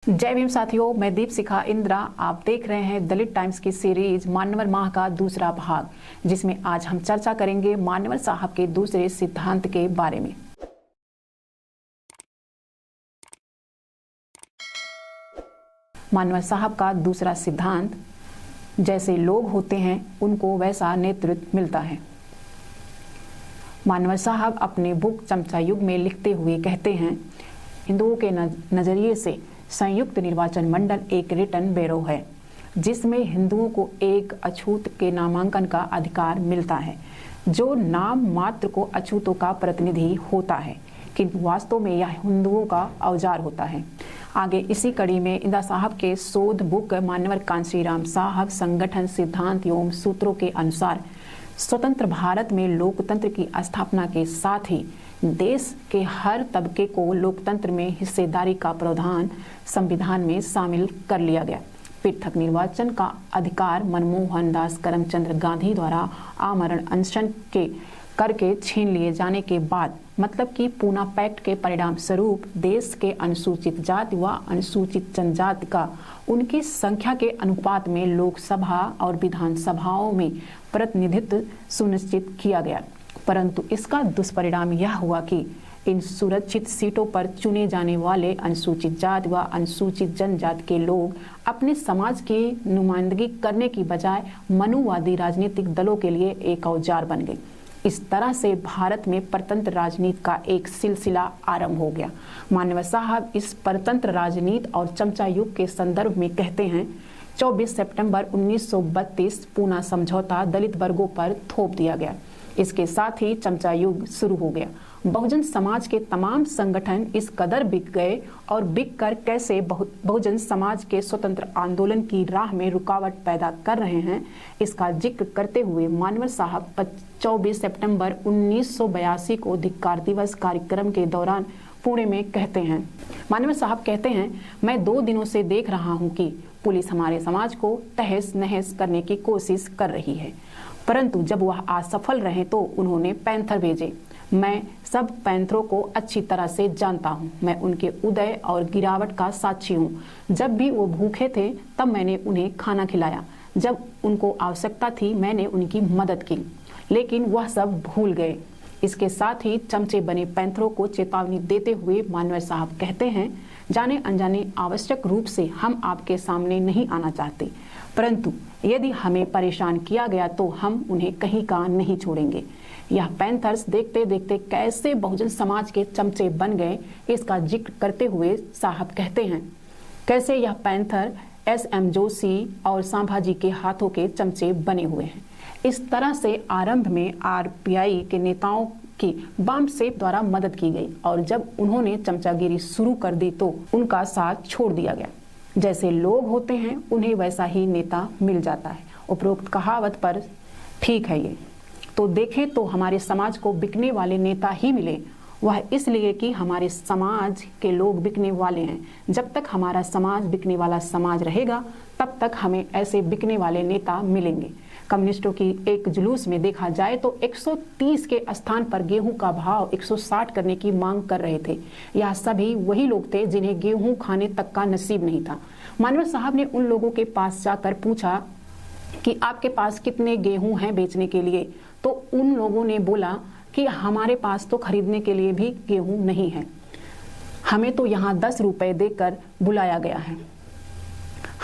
जय भीम साथियों, मैं दीपशिखा इंद्रा। आप देख रहे हैं दलित टाइम्स की सीरीज मान्यवर माह का दूसरा भाग, जिसमें आज हम चर्चा करेंगे मान्यवर साहब के दूसरे सिद्धांत के बारे में। मान्यवर साहब का दूसरा सिद्धांत, जैसे लोग होते हैं उनको वैसा नेतृत्व मिलता है। मान्यवर साहब अपने बुक चमचा युग में लिखते हुए कहते हैं, हिंदुओं के नजरिए से संयुक्त निर्वाचन मंडल एक रिटर्न बैरो है, जिसमें हिंदुओं को एक अछूत के नामांकन का अधिकार मिलता है, जो नाम मात्र को अछूतों का प्रतिनिधि होता है, किंतु वास्तव में यह हिंदुओं का औजार होता है। आगे इसी कड़ी में इंदिरा साहब के शोध बुक मान्यवर कांशी राम साहब संगठन सिद्धांत एवं सूत्रों के अनुसार स्वतंत्र भारत में लोकतंत्र की स्थापना के साथ ही देश के हर तबके को लोकतंत्र में हिस्सेदारी का प्रावधान संविधान में शामिल कर लिया गया। पृथक निर्वाचन का अधिकार मनमोहन दास करमचंद गांधी द्वारा आमरण अनशन के करके छीन लिए जाने के बाद, मतलब कि पूना पैक्ट के परिणाम स्वरूप देश के अनुसूचित जाति व अनुसूचित जनजाति का उनकी संख्या के अनुपात में लोकसभा और विधानसभाओं में प्रतिनिधित्व सुनिश्चित किया गया। परंतु इसका दुष्परिणाम यह हुआ कि इन सुरक्षित सीटों पर चुने जाने वाले अनुसूचित जाति व अनुसूचित जनजाति के लोग अपने समाज की नुमाइंदगी करने की बजाय मनुवादी राजनीतिक दलों के लिए एक औजार बन गए। इस तरह से भारत में परतंत्र राजनीति का एक सिलसिला आरंभ हो गया। मान्यवर साहब इस परतंत्र राजनीति और चमचा युग के संदर्भ में कहते हैं, 24 सितंबर 1932 पूना समझौता दलित वर्गों पर थोप दिया गया। इसके साथ ही चमचा युग शुरू हो गया। बहुजन समाज के तमाम संगठन इस कदर बिक गए और बिक कर कैसे बहुजन समाज के स्वतंत्र आंदोलन की राह में रुकावट पैदा कर रहे हैं, इसका जिक्र करते हुए मान्यवर साहब 24 सितंबर 1982 को धिक्कार दिवस कार्यक्रम के दौरान पुणे में कहते हैं, मान्यवर साहब कहते हैं, मैं 2 दिनों से देख रहा हूं कि पुलिस हमारे समाज को तहस नहस करने की कोशिश कर रही है, परंतु जब वह असफल रहे तो उन्होंने पैंथर भेजे। मैं सब पैंथरों को अच्छी तरह से जानता हूं। मैं उनके उदय और गिरावट का साक्षी हूं। जब भी वो भूखे थे तब मैंने उन्हें खाना खिलाया, जब उनको आवश्यकता थी मैंने उनकी मदद की, लेकिन वह सब भूल गए। इसके साथ ही चमचे बने पैंथरों को चेतावनी देते हुए मान्यवर साहब कहते हैं, जाने अनजाने आवश्यक रूप से हम आपके सामने नहीं आना चाहते, परंतु यदि हमें परेशान किया गया तो हम उन्हें कहीं का नहीं छोड़ेंगे। यह पैंथर्स देखते देखते कैसे बहुजन समाज के चमचे बन गए, इसका जिक्र करते हुए साहब कहते हैं, कैसे यह पैंथर SM जोशी और सांभाजी के हाथों के चमचे बने हुए हैं। इस तरह से आरंभ में RPI के नेताओं की बम सेठ द्वारा मदद की गई और जब उन्होंने चमचागिरी शुरू कर दी तो उनका साथ छोड़ दिया गया। जैसे लोग होते हैं उन्हें वैसा ही नेता मिल जाता है। उपरोक्त कहावत पर ठीक है ये तो देखें तो हमारे समाज को बिकने वाले नेता ही मिले, वह इसलिए कि हमारे समाज के लोग बिकने वाले हैं। जब तक हमारा समाज बिकने वाला समाज रहेगा तब तक हमें ऐसे बिकने वाले नेता मिलेंगे। कम्युनिस्टों की एक जुलूस में देखा जाए तो 130 के स्थान पर गेहूं का भाव 160 करने की मांग कर रहे थे। यह सभी वही लोग थे जिन्हें गेहूं खाने तक का नसीब नहीं था। मान्यवर साहब ने उन लोगों के पास जाकर पूछा कि आपके पास कितने गेहूं हैं बेचने के लिए, तो उन लोगों ने बोला कि हमारे पास तो खरीदने के लिए भी गेहूं नहीं है, हमें तो यहाँ 10 रुपए देकर बुलाया गया है।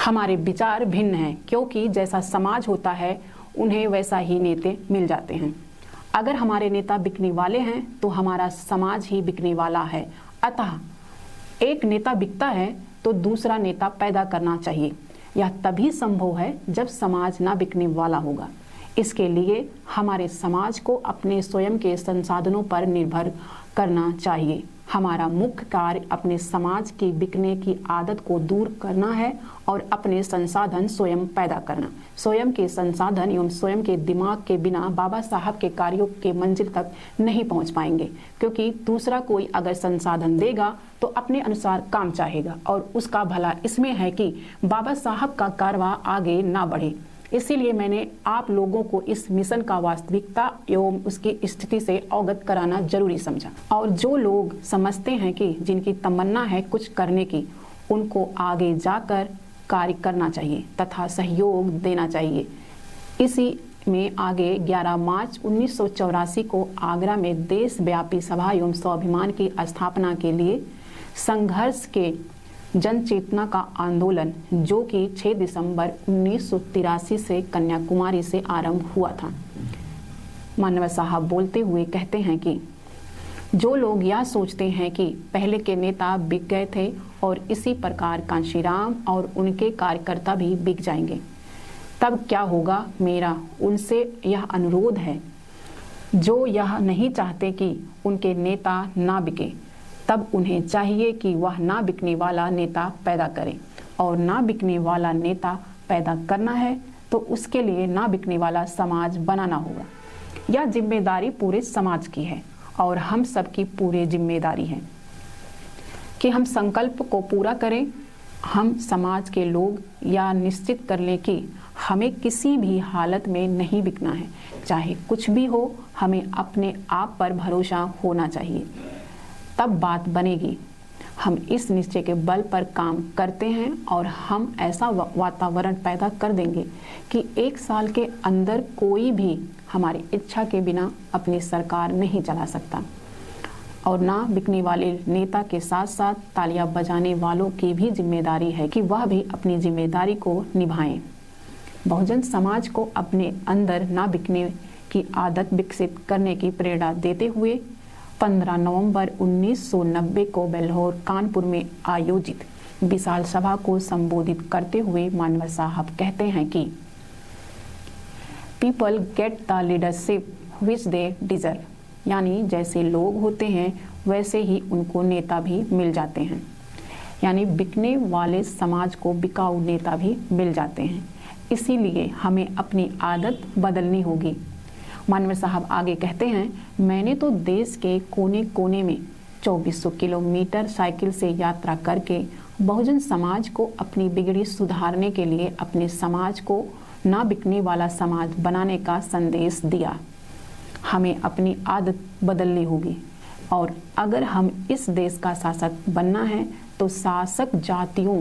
हमारे विचार भिन्न हैं, क्योंकि जैसा समाज होता है उन्हें वैसा ही नेता मिल जाते हैं। अगर हमारे नेता बिकने वाले हैं तो हमारा समाज ही बिकने वाला है। अतः एक नेता बिकता है तो दूसरा नेता पैदा करना चाहिए। यह तभी संभव है जब समाज ना बिकने वाला होगा। इसके लिए हमारे समाज को अपने स्वयं के संसाधनों पर निर्भर करना चाहिए। हमारा मुख्य कार्य अपने समाज की बिकने की आदत को दूर करना है और अपने संसाधन स्वयं पैदा करना। स्वयं के संसाधन एवं स्वयं के दिमाग के बिना बाबा साहब के कार्यों के मंजिल तक नहीं पहुंच पाएंगे, क्योंकि दूसरा कोई अगर संसाधन देगा तो अपने अनुसार काम चाहेगा और उसका भला इसमें है कि बाबा साहब का कारवां आगे ना बढ़े। इसीलिए मैंने आप लोगों को इस मिशन का वास्तविकता एवं उसकी स्थिति से अवगत कराना जरूरी समझा। और जो लोग समझते हैं कि जिनकी तमन्ना है कुछ करने की, उनको आगे जाकर कार्य करना चाहिए तथा सहयोग देना चाहिए। इसी में आगे 11 मार्च 1984 को आगरा में देशव्यापी सभा एवं स्वाभिमान की स्थापना के लिए संघर्ष के जन चेतना का आंदोलन, जो कि 6 दिसंबर 1983 से कन्याकुमारी से आरंभ हुआ था। मानव साहब बोलते हुए कहते हैं कि जो लोग यह सोचते हैं कि पहले के नेता बिक गए थे और इसी प्रकार कांशीराम और उनके कार्यकर्ता भी बिक जाएंगे, तब क्या होगा। मेरा उनसे यह अनुरोध है, जो यह नहीं चाहते कि उनके नेता ना बिके, तब उन्हें चाहिए कि वह ना बिकने वाला नेता पैदा करें, और ना बिकने वाला नेता पैदा करना है तो उसके लिए ना बिकने वाला समाज बनाना होगा। यह जिम्मेदारी पूरे समाज की है और हम सबकी पूरी जिम्मेदारी है कि हम संकल्प को पूरा करें। हम समाज के लोग यह निश्चित कर लें कि हमें किसी भी हालत में नहीं बिकना है, चाहे कुछ भी हो। हमें अपने आप पर भरोसा होना चाहिए, तब बात बनेगी। हम इस निश्चय के बल पर काम करते हैं और हम ऐसा वातावरण पैदा कर देंगे कि 1 साल के अंदर कोई भी हमारी इच्छा के बिना अपनी सरकार नहीं चला सकता। और ना बिकने वाले नेता के साथ साथ तालियां बजाने वालों की भी जिम्मेदारी है कि वह भी अपनी जिम्मेदारी को निभाएं। बहुजन समाज को अपने अंदर ना बिकने की आदत विकसित करने की प्रेरणा देते हुए 15 नवंबर 1990 को बेल्हौर कानपुर में आयोजित विशाल सभा को संबोधित करते हुए मानव साहब कहते हैं कि people get the leadership which they deserve, यानी जैसे लोग होते हैं वैसे ही उनको नेता भी मिल जाते हैं। यानी बिकने वाले समाज को बिकाऊ नेता भी मिल जाते हैं। इसीलिए हमें अपनी आदत बदलनी होगी। मानव साहब आगे कहते हैं, मैंने तो देश के कोने कोने में 2400 किलोमीटर साइकिल से यात्रा करके बहुजन समाज को अपनी बिगड़ी सुधारने के लिए अपने समाज को ना बिकने वाला समाज बनाने का संदेश दिया। हमें अपनी आदत बदलनी होगी और अगर हम इस देश का शासक बनना है तो शासक जातियों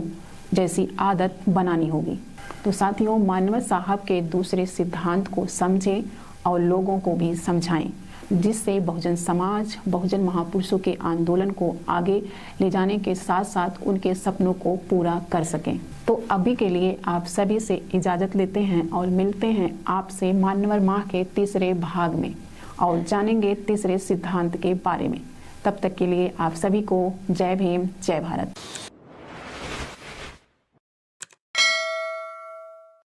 जैसी आदत बनानी होगी। तो साथियों, मानव साहब के दूसरे सिद्धांत को समझें और लोगों को भी समझाएं, जिससे बहुजन समाज बहुजन महापुरुषों के आंदोलन को आगे ले जाने के साथ साथ उनके सपनों को पूरा कर सकें। तो अभी के लिए आप सभी से इजाज़त लेते हैं और मिलते हैं आपसे मानव माह के तीसरे भाग में और जानेंगे तीसरे सिद्धांत के बारे में। तब तक के लिए आप सभी को जय भीम, जय भारत।